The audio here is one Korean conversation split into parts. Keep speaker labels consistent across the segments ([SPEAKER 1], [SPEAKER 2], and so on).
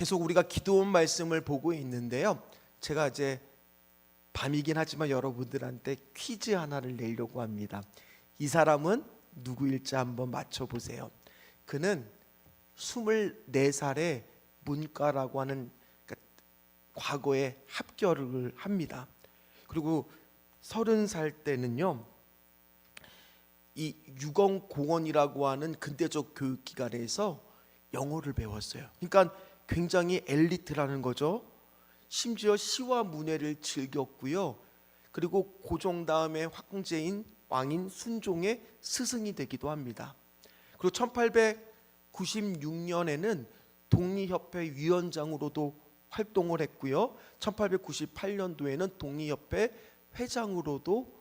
[SPEAKER 1] 계속 우리가 기도원 말씀을 보고 있는데요. 제가 이제 밤이긴 하지만 여러분들한테 퀴즈 하나를 내려고 합니다. 이 사람은 누구일지 한번 맞춰보세요. 그는 24살에 문과라고 하는 과거에 합격을 합니다. 그리고 30살 때는요, 이 유공공원이라고 하는 근대적 교육기관에서 영어를 배웠어요. 그러니까 굉장히 엘리트라는 거죠. 심지어 시와 문해를 즐겼고요. 그리고 고종 다음에 황제인 왕인 순종의 스승이 되기도 합니다. 그리고 1896년에는 독립협회 위원장으로도 활동을 했고요. 1898년도에는 독립협회 회장으로도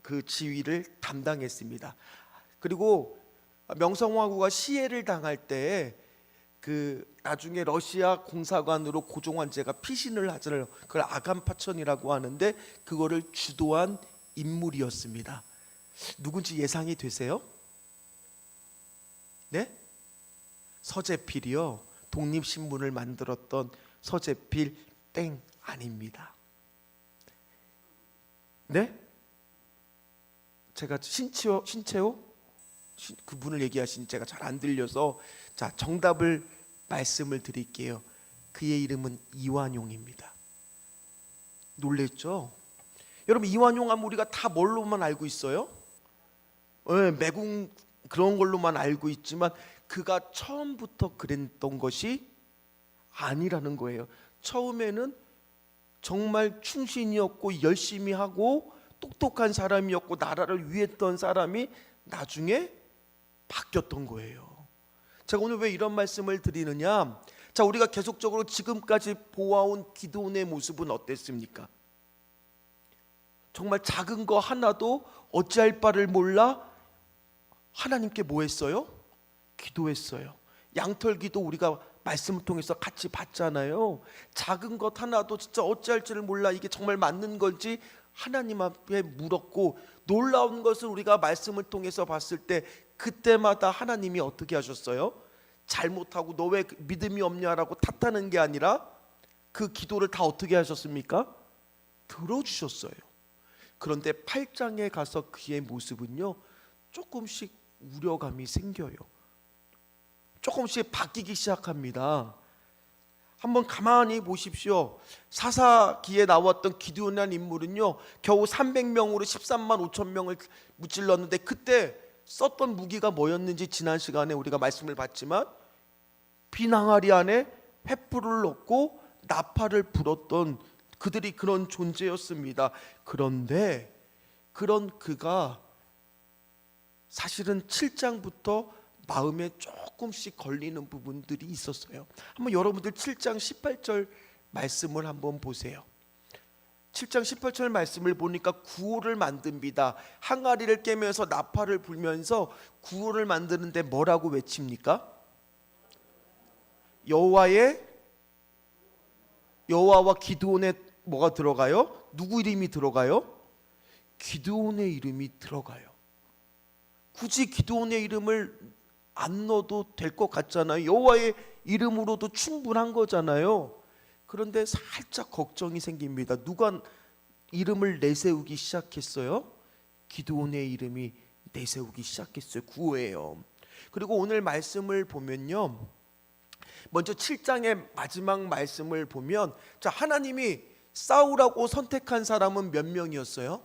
[SPEAKER 1] 그 지위를 담당했습니다. 그리고 명성황후가 시해를 당할 때 나중에 러시아 공사관으로 고종 황제가 피신을 하잖아요. 그걸 아간파천이라고 하는데 그거를 주도한 인물이었습니다. 누군지 예상이 되세요? 네? 서재필이요. 독립신문을 만들었던 서재필 땡 아닙니다. 네? 제가 신채호? 그분을 얘기하신 제가 잘 안 들려서 자, 정답을 말씀을 드릴게요. 그의 이름은 이완용입니다. 놀랬죠? 여러분, 이완용 하면 우리가 다 뭘로만 알고 있어요? 매국 그런 걸로만 알고 있지만 그가 처음부터 그랬던 것이 아니라는 거예요. 처음에는 정말 충신이었고 열심히 하고 똑똑한 사람이었고 나라를 위했던 사람이 나중에 바뀌었던 거예요. 제가 오늘 왜 이런 말씀을 드리느냐? 자, 우리가 계속적으로 지금까지 보아온 기도원의 모습은 어땠습니까? 정말 작은 거 하나도 어찌할 바를 몰라 하나님께 뭐 했어요? 기도했어요. 양털기도 우리가 말씀을 통해서 같이 봤잖아요. 작은 것 하나도 진짜 어찌할지를 몰라 이게 정말 맞는 건지 하나님 앞에 물었고, 놀라운 것을 우리가 말씀을 통해서 봤을 때 그때마다 하나님이 어떻게 하셨어요? 잘못하고 너 왜 믿음이 없냐라고 탓하는 게 아니라 그 기도를 다 어떻게 하셨습니까? 들어주셨어요. 그런데 8장에 가서 그의 모습은요, 조금씩 우려감이 생겨요. 조금씩 바뀌기 시작합니다. 한번 가만히 보십시오. 사사기에 나왔던 기드온이라는 인물은요, 겨우 300명으로 13만 5천 명을 무찔렀는데 그때 썼던 무기가 뭐였는지 지난 시간에 우리가 말씀을 봤지만 빈 항아리 안에 횃불을 넣고 나팔을 불었던 그들이 그런 존재였습니다. 그런데 그런 그가 사실은 7장부터 마음에 조금씩 걸리는 부분들이 있었어요. 한번 여러분들 7장 18절 말씀을 한번 보세요. 7장 18절 말씀을 보니까 구호를 만듭니다. 항아리를 깨면서 나팔을 불면서 구호를 만드는데 뭐라고 외칩니까? 여호와와 기드온에 뭐가 들어가요? 누구 이름이 들어가요? 기드온의 이름이 들어가요. 굳이 기드온의 이름을 안 넣어도 될 것 같잖아요. 여호와의 이름으로도 충분한 거잖아요. 그런데 살짝 걱정이 생깁니다. 누가 이름을 내세우기 시작했어요? 기드온의 이름이 내세우기 시작했어요. 구호예요. 그리고 오늘 말씀을 보면요, 먼저 7장의 마지막 말씀을 보면, 자, 하나님이 싸우라고 선택한 사람은 몇 명이었어요?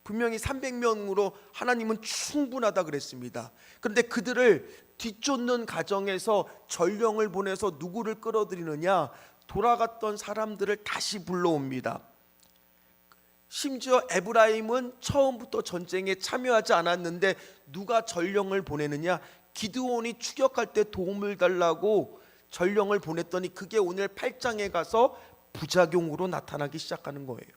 [SPEAKER 1] 분명히 300명으로 하나님은 충분하다 그랬습니다. 그런데 그들을 뒤쫓는 과정에서 전령을 보내서 누구를 끌어들이느냐? 돌아갔던 사람들을 다시 불러옵니다. 심지어 에브라임은 처음부터 전쟁에 참여하지 않았는데 누가 전령을 보내느냐? 기드온이 추격할 때 도움을 달라고 전령을 보냈더니 그게 오늘 8장에 가서 부작용으로 나타나기 시작하는 거예요.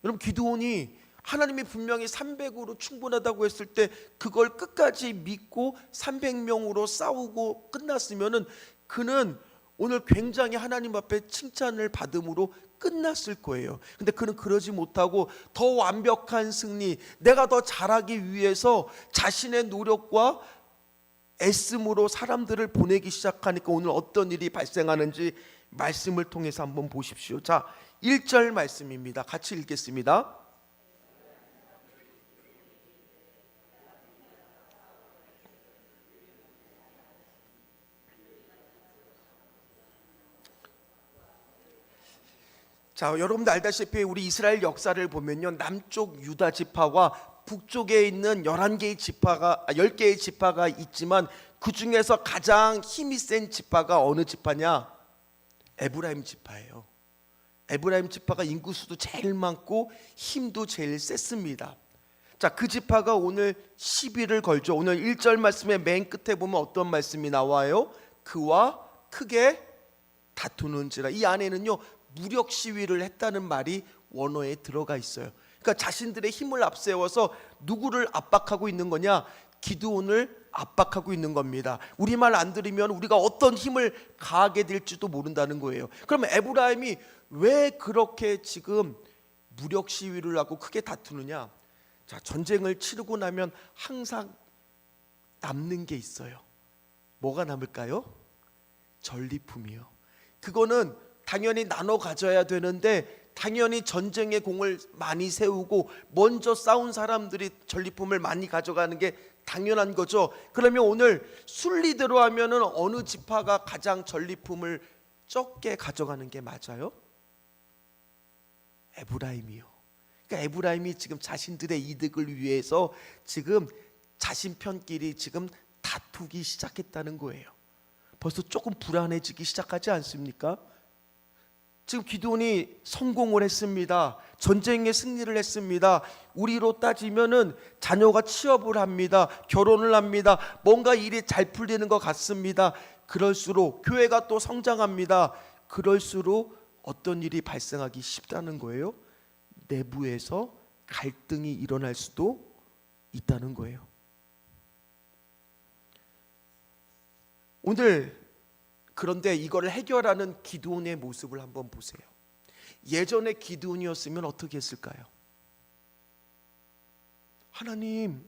[SPEAKER 1] 여러분, 기드온이 하나님이 분명히 300으로 충분하다고 했을 때 그걸 끝까지 믿고 300명으로 싸우고 끝났으면은 그는 오늘 굉장히 하나님 앞에 칭찬을 받음으로 끝났을 거예요. 근데 그는 그러지 못하고 더 완벽한 승리, 내가 더 잘하기 위해서 자신의 노력과 애씀으로 사람들을 보내기 시작하니까 오늘 어떤 일이 발생하는지 말씀을 통해서 한번 보십시오. 자, 1절 말씀입니다. 같이 읽겠습니다. 자, 여러분들 알다시피 우리 이스라엘 역사를 보면요, 남쪽 유다 지파와 북쪽에 있는 10개의 지파가 있지만 그 중에서 가장 힘이 센 지파가 어느 지파냐? 에브라임 지파예요. 에브라임 지파가 인구수도 제일 많고 힘도 제일 셌습니다. 자, 그 지파가 오늘 시비를 걸죠. 오늘 1절 말씀의 맨 끝에 보면 어떤 말씀이 나와요? 그와 크게 다투는지라. 이 안에는요, 무력 시위를 했다는 말이 원어에 들어가 있어요. 그러니까 자신들의 힘을 앞세워서 누구를 압박하고 있는 거냐? 기드온을 압박하고 있는 겁니다. 우리 말 안 들으면 우리가 어떤 힘을 가하게 될지도 모른다는 거예요. 그러면 에브라임이 왜 그렇게 지금 무력 시위를 하고 크게 다투느냐? 자, 전쟁을 치르고 나면 항상 남는 게 있어요. 뭐가 남을까요? 전리품이요. 그거는 당연히 나눠 가져야 되는데, 당연히 전쟁의 공을 많이 세우고 먼저 싸운 사람들이 전리품을 많이 가져가는 게 당연한 거죠. 그러면 오늘 순리대로 하면은 어느 지파가 가장 전리품을 적게 가져가는 게 맞아요? 에브라임이요. 그러니까 에브라임이 지금 자신들의 이득을 위해서 지금 자신 편끼리 지금 다투기 시작했다는 거예요. 벌써 조금 불안해지기 시작하지 않습니까? 지금 기드온이 성공을 했습니다. 전쟁에 승리를 했습니다. 우리로 따지면은 자녀가 취업을 합니다. 결혼을 합니다. 뭔가 일이 잘 풀리는 것 같습니다. 그럴수록 교회가 또 성장합니다. 그럴수록 어떤 일이 발생하기 쉽다는 거예요? 내부에서 갈등이 일어날 수도 있다는 거예요. 오늘 그런데 이걸 해결하는 기드온의 모습을 한번 보세요. 예전에 기드온이었으면 어떻게 했을까요? 하나님,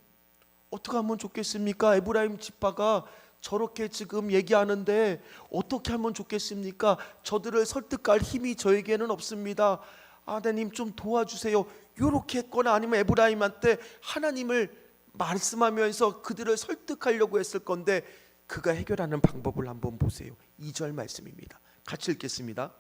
[SPEAKER 1] 어떻게 하면 좋겠습니까? 에브라임 지파가 저렇게 지금 얘기하는데 어떻게 하면 좋겠습니까? 저들을 설득할 힘이 저에게는 없습니다. 하나님 좀 도와주세요. 이렇게 했거나 아니면 에브라임한테 하나님을 말씀하면서 그들을 설득하려고 했을 건데, 그가 해결하는 방법을 한번 보세요. 2절 말씀입니다. 같이 읽겠습니다.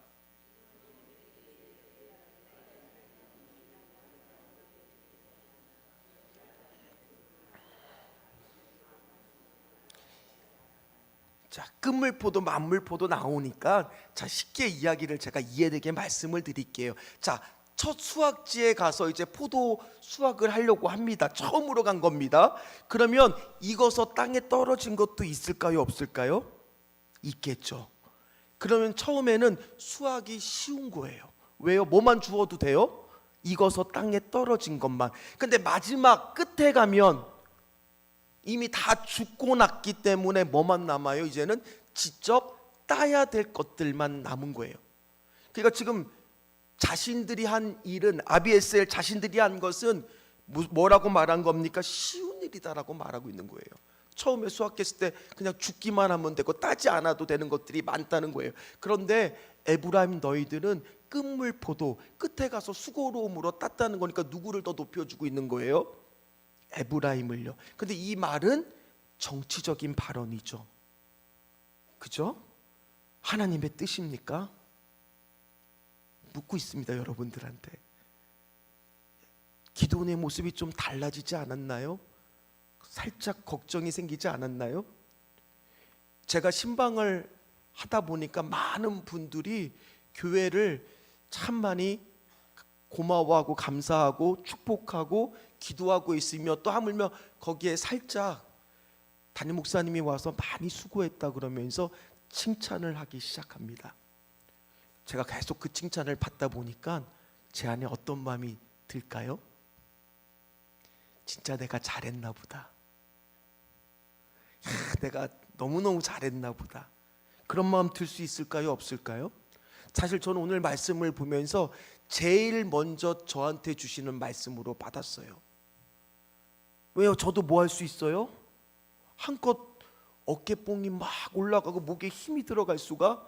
[SPEAKER 1] 자, 끝물포도 만물포도 나오니까 자, 쉽게 이야기를 제가 이해되게 말씀을 드릴게요. 자, 첫 수확지에 가서 이제 포도 수확을 하려고 합니다. 처음으로 간 겁니다. 그러면 익어서 땅에 떨어진 것도 있을까요? 없을까요? 있겠죠. 그러면 처음에는 수확이 쉬운 거예요. 왜요? 뭐만 주워도 돼요? 익어서 땅에 떨어진 것만. 근데 마지막 끝에 가면 이미 다 죽고 났기 때문에 뭐만 남아요? 이제는 직접 따야 될 것들만 남은 거예요. 그러니까 지금 자신들이 한 일은, 아비에셀 자신들이 한 것은 뭐라고 말한 겁니까? 쉬운 일이다라고 말하고 있는 거예요. 처음에 수확했을 때 그냥 죽기만 하면 되고 따지 않아도 되는 것들이 많다는 거예요. 그런데 에브라임 너희들은 끝물포도 끝에 가서 수고로움으로 땄다는 거니까 누구를 더 높여주고 있는 거예요? 에브라임을요. 근데 이 말은 정치적인 발언이죠. 그죠? 하나님의 뜻입니까? 묻고 있습니다, 여러분들한테. 기도원의 모습이 좀 달라지지 않았나요? 살짝 걱정이 생기지 않았나요? 제가 신방을 하다 보니까 많은 분들이 교회를 참 많이 고마워하고 감사하고 축복하고 기도하고 있으며, 또 하물며 거기에 살짝 담임 목사님이 와서 많이 수고했다 그러면서 칭찬을 하기 시작합니다. 제가 계속 그 칭찬을 받다 보니까 제 안에 어떤 마음이 들까요? 진짜 내가 잘했나 보다. 내가 너무너무 잘했나 보다. 그런 마음 들 수 있을까요? 없을까요? 사실 저는 오늘 말씀을 보면서 제일 먼저 저한테 주시는 말씀으로 받았어요. 왜요? 저도 뭐 할 수 있어요? 한껏 어깨뽕이 막 올라가고 목에 힘이 들어갈 수가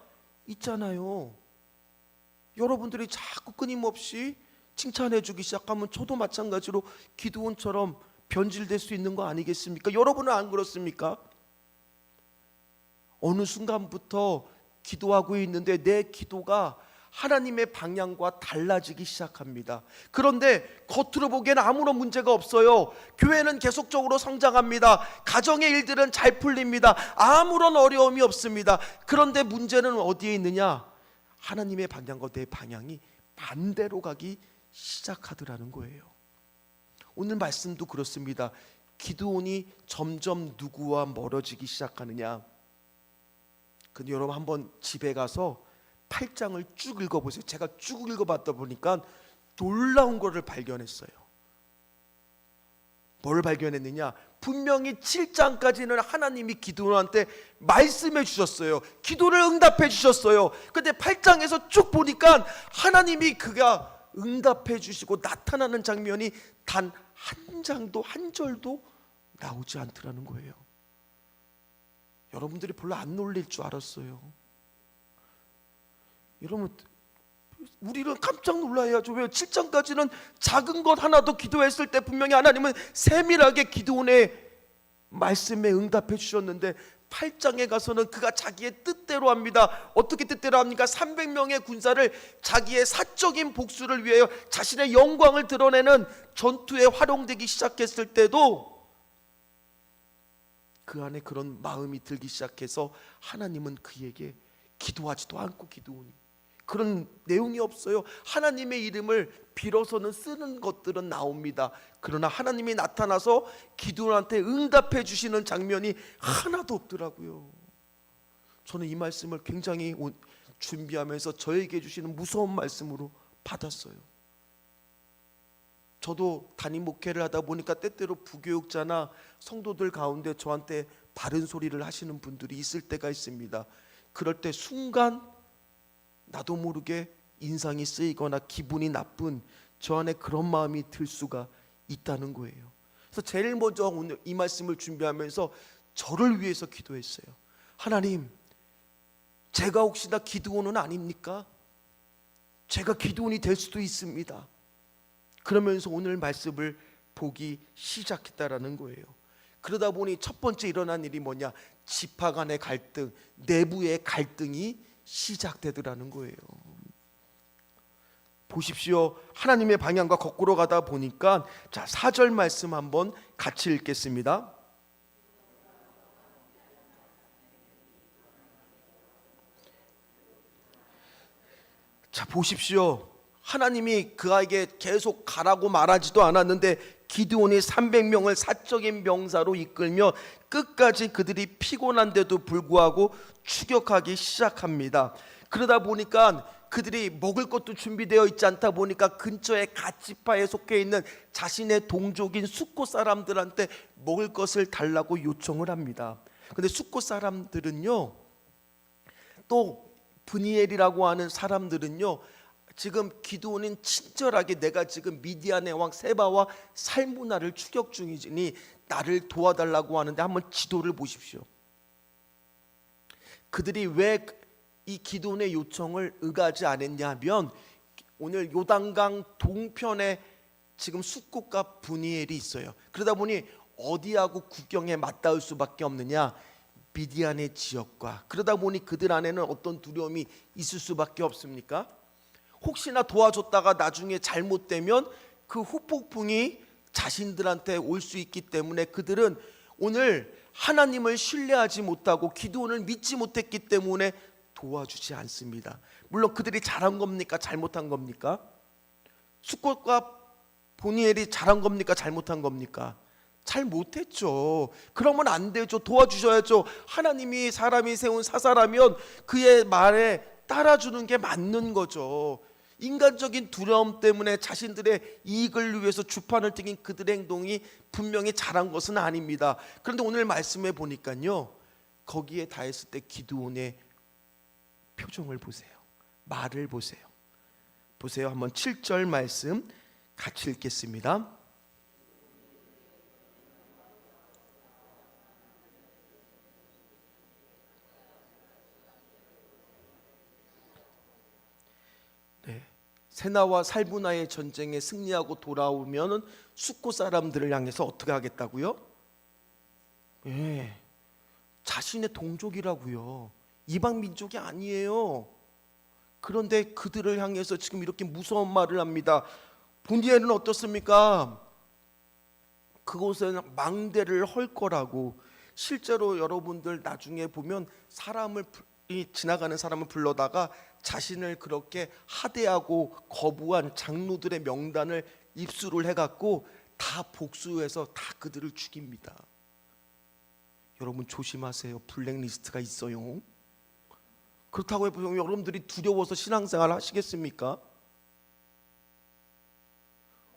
[SPEAKER 1] 있잖아요. 여러분들이 자꾸 끊임없이 칭찬해 주기 시작하면 저도 마찬가지로 기드온처럼 변질될 수 있는 거 아니겠습니까? 여러분은 안 그렇습니까? 어느 순간부터 기도하고 있는데 내 기도가 하나님의 방향과 달라지기 시작합니다. 그런데 겉으로 보기엔 아무런 문제가 없어요. 교회는 계속적으로 성장합니다. 가정의 일들은 잘 풀립니다. 아무런 어려움이 없습니다. 그런데 문제는 어디에 있느냐? 하나님의 방향과 내 방향이 반대로 가기 시작하더라는 거예요. 오늘 말씀도 그렇습니다. 기드온이 점점 누구와 멀어지기 시작하느냐? 근데 여러분 한번 집에 가서 8장을 쭉 읽어보세요. 제가 쭉 읽어봤다 보니까 놀라운 것을 발견했어요. 뭘 발견했느냐? 분명히 7장까지는 하나님이 기드온한테 말씀해 주셨어요. 기도를 응답해 주셨어요. 근데 8장에서 쭉 보니까 하나님이 그가 응답해 주시고 나타나는 장면이 단 한 장도 한 절도 나오지 않더라는 거예요. 여러분들이 별로 안 놀릴 줄 알았어요. 여러분, 우리는 깜짝 놀라야죠. 왜? 7장까지는 작은 것 하나도 기도했을 때 분명히 하나님은 세밀하게 기드온의 말씀에 응답해 주셨는데 8장에 가서는 그가 자기의 뜻대로 합니다. 어떻게 뜻대로 합니까? 300명의 군사를 자기의 사적인 복수를 위하여 자신의 영광을 드러내는 전투에 활용되기 시작했을 때도 그 안에 그런 마음이 들기 시작해서 하나님은 그에게 기도하지도 않고 기드온이 그런 내용이 없어요. 하나님의 이름을 빌어서는 쓰는 것들은 나옵니다. 그러나 하나님이 나타나서 기드온한테 응답해 주시는 장면이 하나도 없더라고요. 저는 이 말씀을 굉장히 준비하면서 저에게 주시는 무서운 말씀으로 받았어요. 저도 담임 목회를 하다 보니까 때때로 부교육자나 성도들 가운데 저한테 바른 소리를 하시는 분들이 있을 때가 있습니다. 그럴 때 순간 나도 모르게 인상이 쓰이거나 기분이 나쁜 저 안에 그런 마음이 들 수가 있다는 거예요. 그래서 제일 먼저 오늘 이 말씀을 준비하면서 저를 위해서 기도했어요. 하나님, 제가 혹시나 기드온은 아닙니까? 제가 기드온이 될 수도 있습니다. 그러면서 오늘 말씀을 보기 시작했다라는 거예요. 그러다 보니 첫 번째 일어난 일이 뭐냐? 지파 간의 갈등, 내부의 갈등이 시작되더라는 거예요. 보십시오. 하나님의 방향과 거꾸로 가다 보니까 자, 4절 말씀 한번 같이 읽겠습니다. 자, 보십시오. 하나님이 그에게 계속 가라고 말하지도 않았는데 기드온이 300명을 사적인 병사로 이끌며 끝까지 그들이 피곤한데도 불구하고 추격하기 시작합니다. 그러다 보니까 그들이 먹을 것도 준비되어 있지 않다 보니까 근처에 갓지파에 속해 있는 자신의 동족인 숫곳 사람들한테 먹을 것을 달라고 요청을 합니다. 근데 숫곳 사람들은요, 또 브니엘이라고 하는 사람들은요, 지금 기드온은 친절하게 내가 지금 미디안의 왕 세바와 살무나를 추격 중이니 나를 도와달라고 하는데 한번 지도를 보십시오. 그들이 왜 이 기드온의 요청을 응하지 않았냐 하면 오늘 요단강 동편에 지금 숫곳과 브니엘이 있어요. 그러다 보니 어디하고 국경에 맞닿을 수밖에 없느냐? 미디안의 지역과. 그러다 보니 그들 안에는 어떤 두려움이 있을 수밖에 없습니까? 혹시나 도와줬다가 나중에 잘못되면 그 후폭풍이 자신들한테 올 수 있기 때문에 그들은 오늘 하나님을 신뢰하지 못하고 기드온을 믿지 못했기 때문에 도와주지 않습니다. 물론 그들이 잘한 겁니까? 잘못한 겁니까? 숫곳과 브니엘이 잘한 겁니까? 잘못한 겁니까? 잘못했죠. 그러면 안 되죠. 도와주셔야죠. 하나님이 사람이 세운 사사라면 그의 말에 따라주는 게 맞는 거죠. 인간적인 두려움 때문에 자신들의 이익을 위해서 주판을 튕긴 그들의 행동이 분명히 잘한 것은 아닙니다. 그런데 오늘 말씀해 보니까요, 거기에 다했을 때 기드온의 표정을 보세요. 말을 보세요. 보세요. 한번 7절 말씀 같이 읽겠습니다. 세나와 살부나의 전쟁에 승리하고 돌아오면 숫고 사람들을 향해서 어떻게 하겠다고요? 예, 자신의 동족이라고요. 이방 민족이 아니에요. 그런데 그들을 향해서 지금 이렇게 무서운 말을 합니다. 본디에는 어떻습니까? 그곳에는 망대를 헐 거라고. 실제로 여러분들 나중에 보면 지나가는 사람을 불러다가 자신을 그렇게 하대하고 거부한 장로들의 명단을 입수를 해갖고 다 복수해서 다 그들을 죽입니다. 여러분 조심하세요. 블랙리스트가 있어요. 그렇다고 해서 여러분들이 두려워서 신앙생활 하시겠습니까?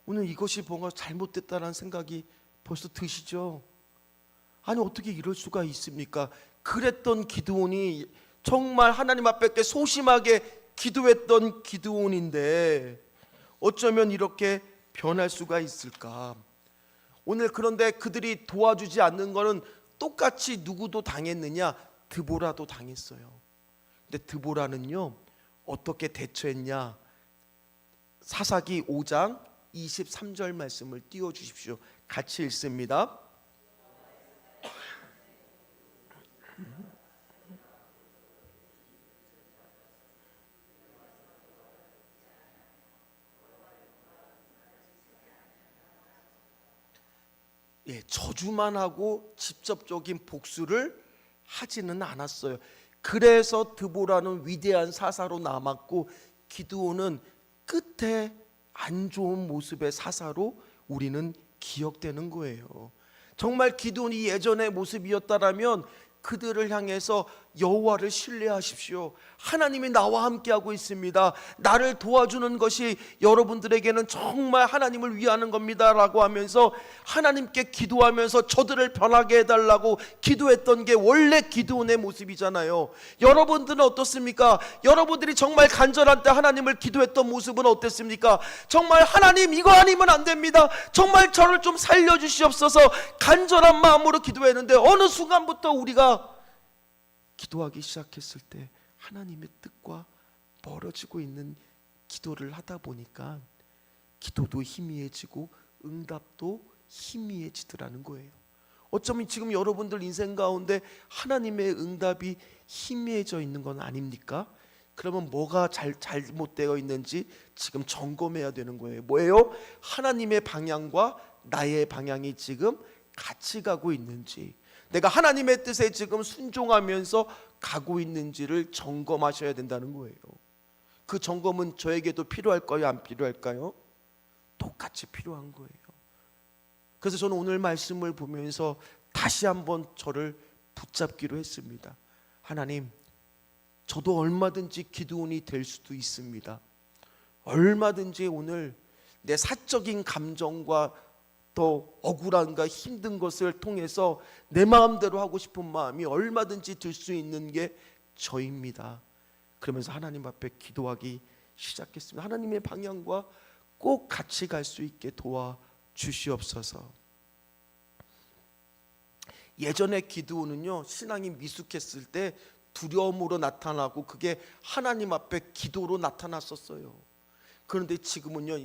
[SPEAKER 1] 오늘 이것이 뭔가 잘못됐다는 생각이 벌써 드시죠? 아니 어떻게 이럴 수가 있습니까? 그랬던 기드온이 정말 하나님 앞에 소심하게 기도했던 기드온인데 어쩌면 이렇게 변할 수가 있을까? 오늘 그런데 그들이 도와주지 않는 것은 똑같이 누구도 당했느냐? 드보라도 당했어요. 근데 드보라는요 어떻게 대처했냐? 사사기 5장 23절 말씀을 띄워주십시오. 같이 읽습니다. 예, 저주만 하고 직접적인 복수를 하지는 않았어요. 그래서 드보라는 위대한 사사로 남았고 기드온은 끝에 안 좋은 모습의 사사로 우리는 기억되는 거예요. 정말 기드온이 예전의 모습이었다라면 그들을 향해서 여호와를 신뢰하십시오. 하나님이 나와 함께하고 있습니다. 나를 도와주는 것이 여러분들에게는 정말 하나님을 위하는 겁니다 라고 하면서 하나님께 기도하면서 저들을 변하게 해달라고 기도했던 게 원래 기드온의 모습이잖아요. 여러분들은 어떻습니까? 여러분들이 정말 간절한 때 하나님을 기도했던 모습은 어땠습니까? 정말 하나님 이거 아니면 안 됩니다. 정말 저를 좀 살려주시옵소서 간절한 마음으로 기도했는데 어느 순간부터 우리가 기도하기 시작했을 때 하나님의 뜻과 멀어지고 있는 기도를 하다 보니까 기도도 희미해지고 응답도 희미해지더라는 거예요. 어쩌면 지금 여러분들 인생 가운데 하나님의 응답이 희미해져 있는 건 아닙니까? 그러면 뭐가 잘못되어 있는지 지금 점검해야 되는 거예요. 뭐예요? 하나님의 방향과 나의 방향이 지금 같이 가고 있는지, 내가 하나님의 뜻에 지금 순종하면서 가고 있는지를 점검하셔야 된다는 거예요. 그 점검은 저에게도 필요할까요? 안 필요할까요? 똑같이 필요한 거예요. 그래서 저는 오늘 말씀을 보면서 다시 한번 저를 붙잡기로 했습니다. 하나님, 저도 얼마든지 기드온이 될 수도 있습니다. 얼마든지 오늘 내 사적인 감정과 또 억울함과 힘든 것을 통해서 내 마음대로 하고 싶은 마음이 얼마든지 들 수 있는 게 저입니다. 그러면서 하나님 앞에 기도하기 시작했습니다. 하나님의 방향과 꼭 같이 갈 수 있게 도와주시옵소서. 예전에 기드온은요 신앙이 미숙했을 때 두려움으로 나타나고 그게 하나님 앞에 기도로 나타났었어요. 그런데 지금은요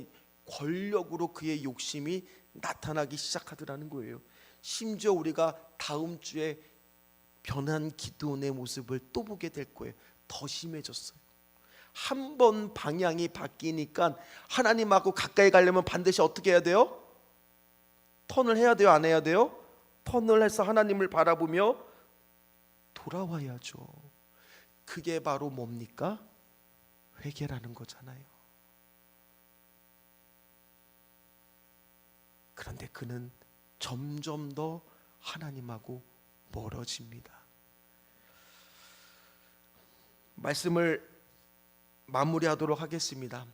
[SPEAKER 1] 권력으로 그의 욕심이 나타나기 시작하더라는 거예요. 심지어 우리가 다음 주에 변한 기드온의 모습을 또 보게 될 거예요. 더 심해졌어요. 한 번 방향이 바뀌니까 하나님하고 가까이 가려면 반드시 어떻게 해야 돼요? 턴을 해야 돼요? 안 해야 돼요? 턴을 해서 하나님을 바라보며 돌아와야죠. 그게 바로 뭡니까? 회개라는 거잖아요. 그런데 그는 점점 더 하나님하고 멀어집니다. 말씀을 마무리하도록 하겠습니다.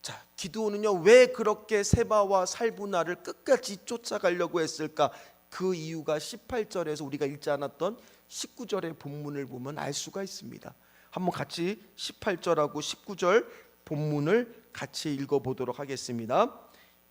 [SPEAKER 1] 자, 기드온은요 왜 그렇게 세바와 살부나를 끝까지 쫓아가려고 했을까? 그 이유가 18절에서 우리가 읽지 않았던 19절의 본문을 보면 알 수가 있습니다. 한번 같이 18절하고 19절 본문을 같이 읽어보도록 하겠습니다.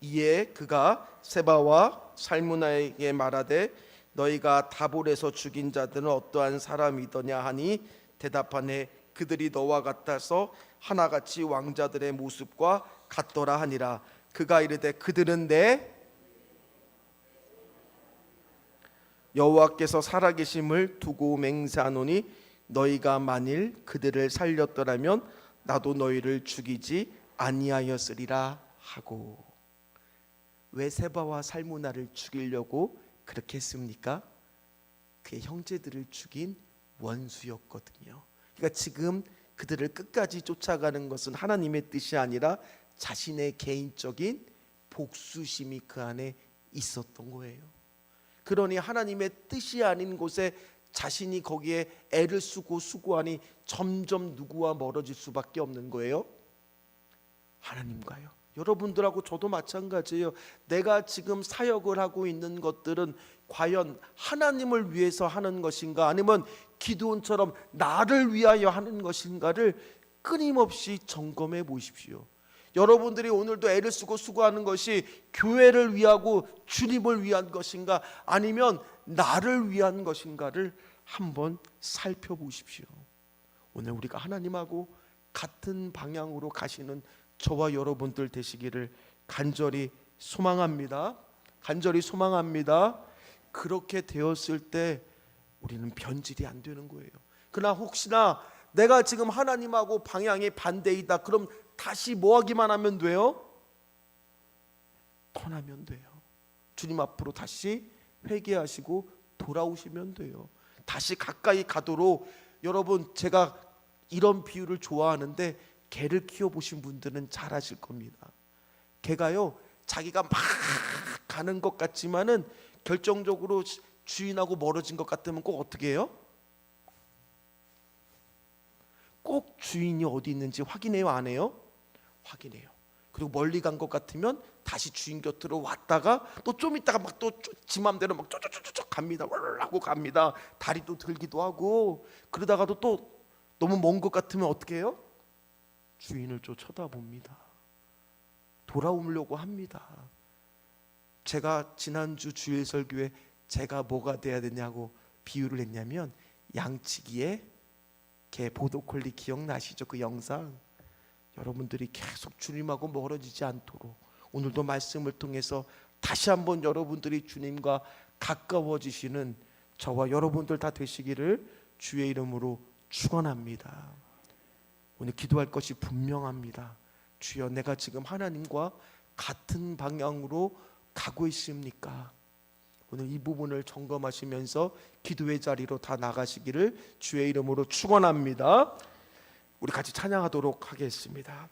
[SPEAKER 1] 이에 그가 세바와 살무나에게 말하되 너희가 다볼에서 죽인 자들은 어떠한 사람이더냐 하니 대답하네 그들이 너와 같아서 하나같이 왕자들의 모습과 같더라 하니라. 그가 이르되 그들은 내 여호와께서 살아계심을 두고 맹세하노니 너희가 만일 그들을 살렸더라면 나도 너희를 죽이지 아니하였으리라 하고. 왜 세바와 살무나를 죽이려고 그렇게 했습니까? 그의 형제들을 죽인 원수였거든요. 그러니까 지금 그들을 끝까지 쫓아가는 것은 하나님의 뜻이 아니라 자신의 개인적인 복수심이 그 안에 있었던 거예요. 그러니 하나님의 뜻이 아닌 곳에 자신이 거기에 애를 쓰고 수고하니 점점 누구와 멀어질 수밖에 없는 거예요? 하나님과요. 여러분들하고 저도 마찬가지예요. 내가 지금 사역을 하고 있는 것들은 과연 하나님을 위해서 하는 것인가, 아니면 기드온처럼 나를 위하여 하는 것인가를 끊임없이 점검해 보십시오. 여러분들이 오늘도 애를 쓰고 수고하는 것이 교회를 위하고 주님을 위한 것인가, 아니면 나를 위한 것인가를 한번 살펴보십시오. 오늘 우리가 하나님하고 같은 방향으로 가시는 저와 여러분들 되시기를 간절히 소망합니다. 간절히 소망합니다. 그렇게 되었을 때 우리는 변질이 안 되는 거예요. 그러나 혹시나 내가 지금 하나님하고 방향이 반대이다, 그럼 다시 뭐 하기만 하면 돼요? 떠나면 돼요. 주님 앞으로 다시 회개하시고 돌아오시면 돼요. 다시 가까이 가도록. 여러분, 제가 이런 비유를 좋아하는데 개를 키워보신 분들은 잘 아실 겁니다. 개가요, 자기가 막 가는 것 같지만은 결정적으로 주인하고 멀어진 것 같으면 꼭 어떻게 해요? 꼭 주인이 어디 있는지 확인해요, 안 해요? 확인해요. 그리고 멀리 간 것 같으면 다시 주인 곁으로 왔다가 또 좀 있다가 막 또 지 맘대로 막 쪼쪼쪼쪼 갑니다. 하고 갑니다. 다리도 들기도 하고. 그러다가도 또 너무 먼 것 같으면 어떻게 해요? 주인을 좀 쳐다봅니다. 돌아오려고 합니다. 제가 지난주 주일 설교에 제가 뭐가 돼야 되냐고 비유를 했냐면, 양치기에 개 보도콜리 기억나시죠? 그 영상. 여러분들이 계속 주님하고 멀어지지 않도록 오늘도 말씀을 통해서 다시 한번 여러분들이 주님과 가까워지시는 저와 여러분들 다 되시기를 주의 이름으로 축원합니다. 오늘 기도할 것이 분명합니다. 주여, 내가 지금 하나님과 같은 방향으로 가고 있습니까? 오늘 이 부분을 점검하시면서 기도의 자리로 다 나가시기를 주의 이름으로 축원합니다. 우리 같이 찬양하도록 하겠습니다.